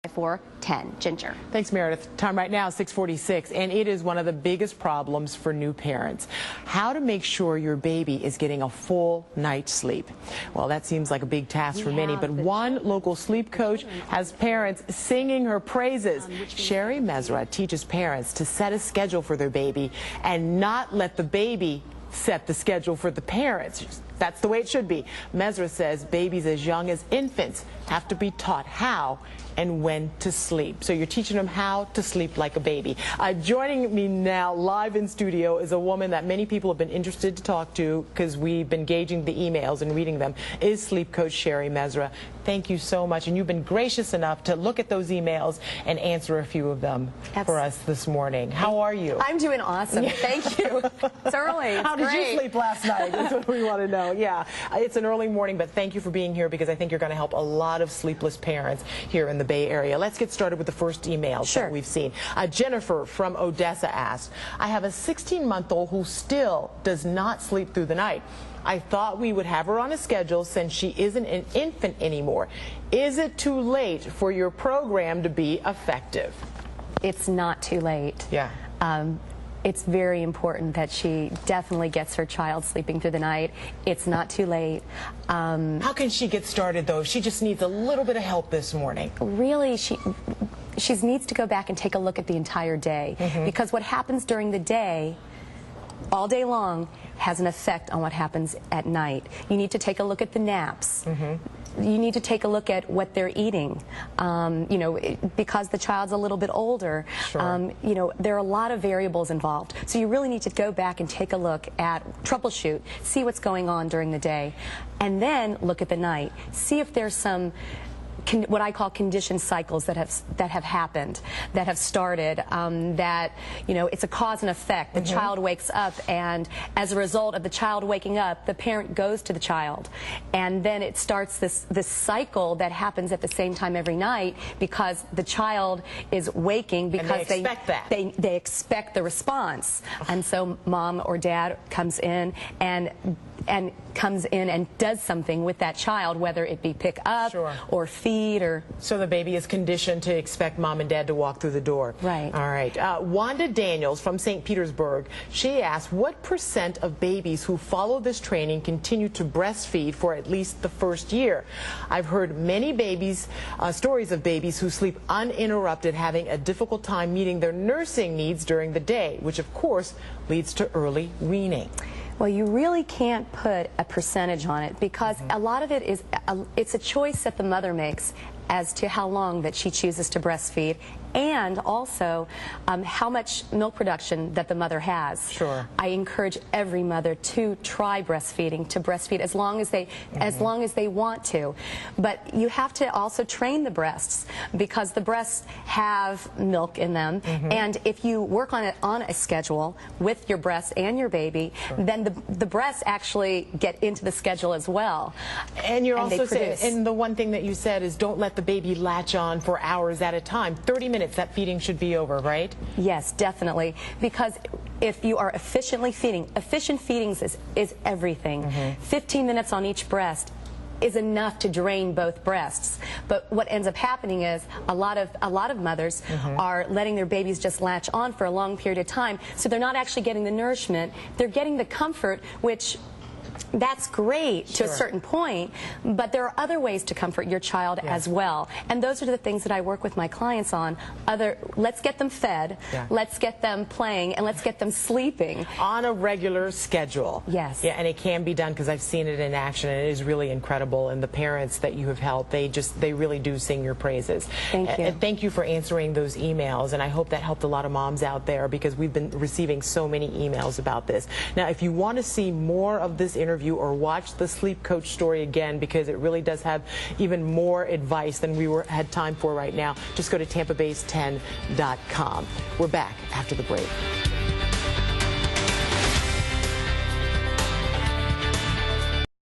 410. Ginger. Thanks, Meredith. Time right now, 6:46, and it is one of the biggest problems for new parents. How to make sure your baby is getting a full night's sleep. Well, that seems like a big task for many, but one local sleep coach has parents singing her praises. Shari Mezrah teaches parents to set a schedule for their baby and not let the baby set the schedule for the parents. That's the way it should be. Mezrah says babies as young as infants have to be taught how and when to sleep. So you're teaching them how to sleep like a baby. Joining me now live in studio is a woman that many people have been interested to talk to because we've been gauging the emails and reading them, is sleep coach Shari Mezrah. Thank you so much, and you've been gracious enough to look at those emails and answer a few of them for us this morning. How are you? I'm doing awesome. Thank you. It's early. How did you sleep last night? That's what we want to know. Yeah, it's an early morning, but thank you for being here because I think you're going to help a lot of sleepless parents here in the Bay Area. Let's get started with the first emails that we've seen. Jennifer from Odessa asked, I have a 16-month-old who still does not sleep through the night. I thought we would have her on a schedule since she isn't an infant anymore. Is it too late for your program to be effective? It's not too late. Yeah. It's very important that she definitely gets her child sleeping through the night. It's not too late. How can she get started, though, if she just needs a little bit of help this morning? Really, she needs to go back and take a look at the entire day. Because what happens during the day, all day long, has an effect on what happens at night. You need to take a look at the naps. You need to take a look at what they're eating. You know, because the child's a little bit older, you know, there are a lot of variables involved. So you really need to go back and take a look at, troubleshoot, see what's going on during the day, and then look at the night. See if there's some what I call conditioned cycles that have happened, that have started, that, you know, it's a cause and effect. The child wakes up, and as a result of the child waking up, the parent goes to the child, and then it starts this cycle that happens at the same time every night because the child is waking because they expect the response, and so mom or dad comes in and does something with that child, whether it be pick up or feed or... So the baby is conditioned to expect mom and dad to walk through the door. Right. All right. Wanda Daniels from St. Petersburg, she asked, what % of babies who follow this training continue to breastfeed for at least the first year? I've heard many babies, stories of babies who sleep uninterrupted having a difficult time meeting their nursing needs during the day, which of course leads to early weaning. Well, you really can't put a percentage on it because a lot of it is, it's a choice that the mother makes as to how long that she chooses to breastfeed, and also how much milk production that the mother has. Sure. I encourage every mother to try breastfeeding, to breastfeed as long as they want to. But you have to also train the breasts because the breasts have milk in them, and if you work on it on a schedule with your breast and your baby, then the breasts actually get into the schedule as well. And you're also saying, and the one thing that you said is don't let the baby latch on for hours at a time. 30 minutes, that feeding should be over, right? Yes, definitely. Because if you are efficient feedings is everything. 15 minutes on each breast is enough to drain both breasts. But what ends up happening is a lot of mothers are letting their babies just latch on for a long period of time, so they're not actually getting the nourishment. They're getting the comfort, which that's great to a certain point, but there are other ways to comfort your child as well. And those are the things that I work with my clients on. Let's get them fed, let's get them playing, and let's get them sleeping. On a regular schedule. Yes. Yeah, and it can be done because I've seen it in action, and it is really incredible. And the parents that you have helped, they really do sing your praises. Thank you. And thank you for answering those emails, and I hope that helped a lot of moms out there because we've been receiving so many emails about this. Now, if you want to see more of this interview or watch the sleep coach story again, because it really does have even more advice than we had time for right now, just go to TampaBase10.com. We're back after the break.